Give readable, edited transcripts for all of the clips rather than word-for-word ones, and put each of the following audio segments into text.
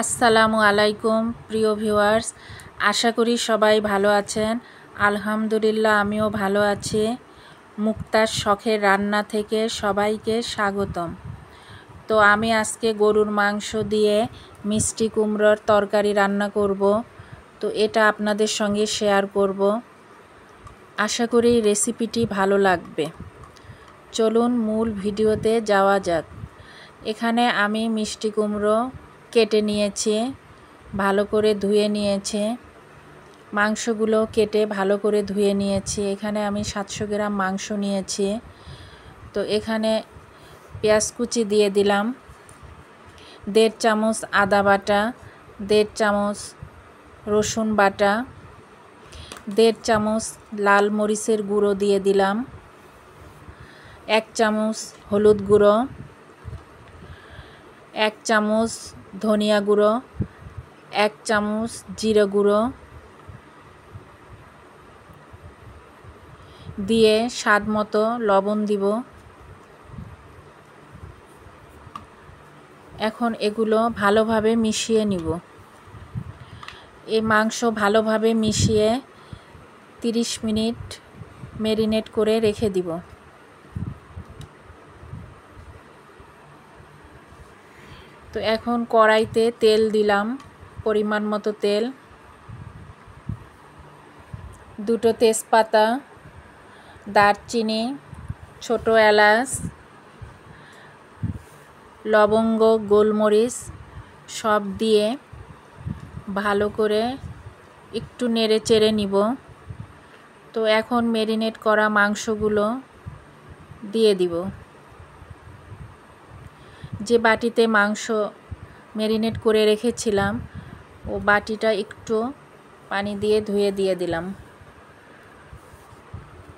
আসসালামু আলাইকুম প্রিয় ভিউয়ার্স, আশা করি সবাই ভালো আছেন। আলহামদুলিল্লাহ আমিও ভালো আছি। মুক্তার শখের রান্না থেকে সবাইকে স্বাগতম। তো আমি আজকে গরুর মাংস দিয়ে মিষ্টি কুমড়োর তরকারি রান্না করব। তো এটা আপনাদের সঙ্গে শেয়ার করব। আশা করি রেসিপিটি ভালো লাগবে। চলুন মূল ভিডিওতে যাওয়া যাক। এখানে আমি মিষ্টি কুমড়ো কেটে নিয়েছি, ভালো করে ধুয়ে নিয়েছি। মাংসগুলো কেটে ভালো করে ধুয়ে নিয়েছি। এখানে আমি 700 গ্রাম মাংস নিয়েছি। তো এখানে পেঁয়াজ কুচি দিয়ে দিলাম, 1.5 চামচ আদা বাটা, 1.5 চামচ রসুন বাটা, 1.5 চামচ লাল মরিচের গুঁড়ো দিয়ে দিলাম, 1 চামচ হলুদ গুঁড়ো, 1 চামচ ধনিয়া গুঁড়ো, 1 চামচ জিরা গুঁড়ো দিয়ে স্বাদ মতো লবণ দিব। এখন এগুলো ভালোভাবে মিশিয়ে নিব। এই মাংস ভালোভাবে মিশিয়ে 30 মিনিট ম্যারিনেট করে রেখে দিব। তো এখন কড়াইতে তেল দিলাম, পরিমাণ মতো তেল, 2টো তেজপাতা, দারচিনি, ছোট এলাচ, লবঙ্গ, গোলমরিচ সব দিয়ে ভালো করে একটু নেড়ে চেড়ে নিব। তো এখন ম্যারিনেট করা মাংসগুলো দিয়ে দিব। যে বাটিতে মাংস ম্যারিনেট করে রেখেছিলাম ও বাটিটা একটু পানি দিয়ে ধুয়ে দিয়ে দিলাম।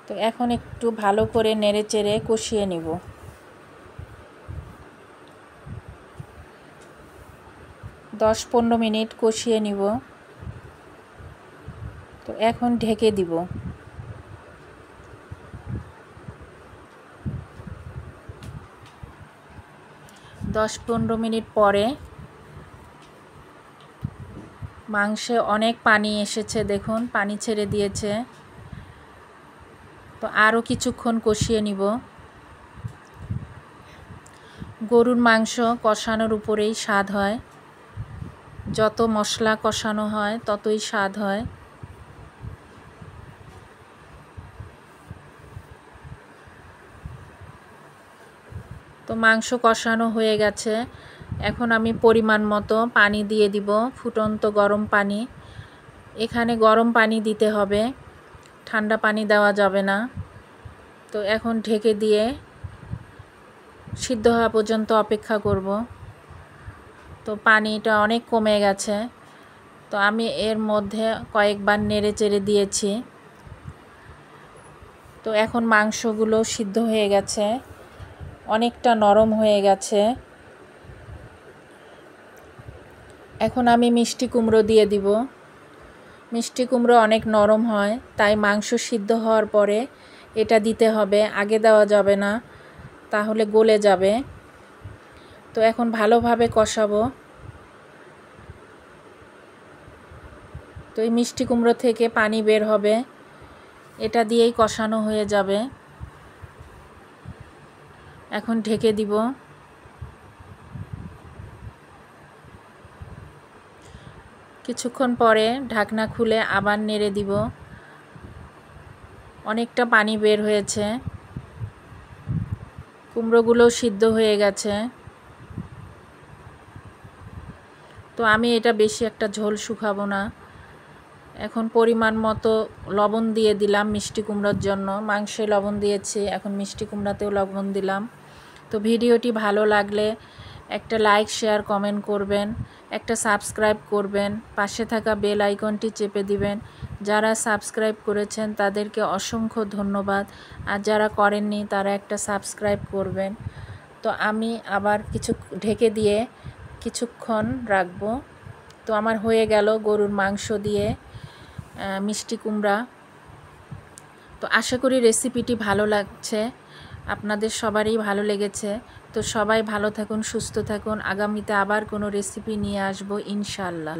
তো এখন একটু ভালো করে নেড়ে চেড়ে কষিয়ে নিব। দশ 15 মিনিট কষিয়ে নিব। তো এখন ঢেকে দিব। 10-15 মিনিট পরে মাংসে অনেক পানি এসেছে, দেখুন পানি ছেড়ে দিয়েছে। তো আরও কিছুক্ষণ কষিয়ে নিব। গরুর মাংস কষানোর উপরেই স্বাদ হয়, যত মশলা কষানো হয় ততই স্বাদ হয়। তো মাংস কষানো হয়ে গেছে। এখন আমি পরিমাণ মতো পানি দিয়ে দিব, ফুটন্ত গরম পানি। এখানে গরম পানি দিতে হবে, ঠান্ডা পানি দেওয়া যাবে না। তো এখন ঢেকে দিয়ে সিদ্ধ হওয়া পর্যন্ত অপেক্ষা করব। তো পানিটা অনেক কমে গেছে। তো আমি এর মধ্যে কয়েকবার নেড়ে চেড়ে দিয়েছি। তো এখন মাংসগুলো সিদ্ধ হয়ে গেছে, অনেকটা নরম হয়ে গেছে। এখন আমি মিষ্টি কুমড়ো দিয়ে দিব। মিষ্টি কুমড়ো অনেক নরম হয়, তাই মাংস সিদ্ধ হওয়ার পরে এটা দিতে হবে, আগে দেওয়া যাবে না, তাহলে গলে যাবে। তো এখন ভালোভাবে কষাবো। তো এই মিষ্টি কুমড়ো থেকে পানি বের হবে, এটা দিয়েই কষানো হয়ে যাবে। এখন ঢেকে দিব। কিছুক্ষণ পরে ঢাকনা খুলে আবার নেড়ে দিব। অনেকটা পানি বের হয়েছে, কুমড়োগুলো সিদ্ধ হয়ে গেছে। তো আমি এটা বেশি একটা ঝোল শুকাবো না। এখন পরিমাণ মতো লবণ দিয়ে দিলাম মিষ্টি কুমড়োর জন্য। মাংসে লবণ দিয়েছি, এখন মিষ্টি কুমড়াতেও লবণ দিলাম। তো ভিডিওটি ভালো লাগলে একটা লাইক, শেয়ার, কমেন্ট করবেন, একটা সাবস্ক্রাইব করবেন, পাশে থাকা বেল আইকনটি চেপে দিবেন। যারা সাবস্ক্রাইব করেছেন তাদেরকে অসংখ্য ধন্যবাদ, আর যারা করেননি তারা একটা সাবস্ক্রাইব করবেন। তো আমি আবার ঢেকে দিয়ে কিছুক্ষণ রাখবো। তো আমার হয়ে গেল গরুর মাংস দিয়ে মিষ্টি কুমড়া। তো আশা করি রেসিপিটি ভালো লাগছে। আপনাদের সবারই ভালো লেগেছে। তো সবাই ভালো থাকুন, সুস্থ থাকুন। আগামীতে আবার কোনো রেসিপি নিয়ে আসবো ইনশাআল্লাহ।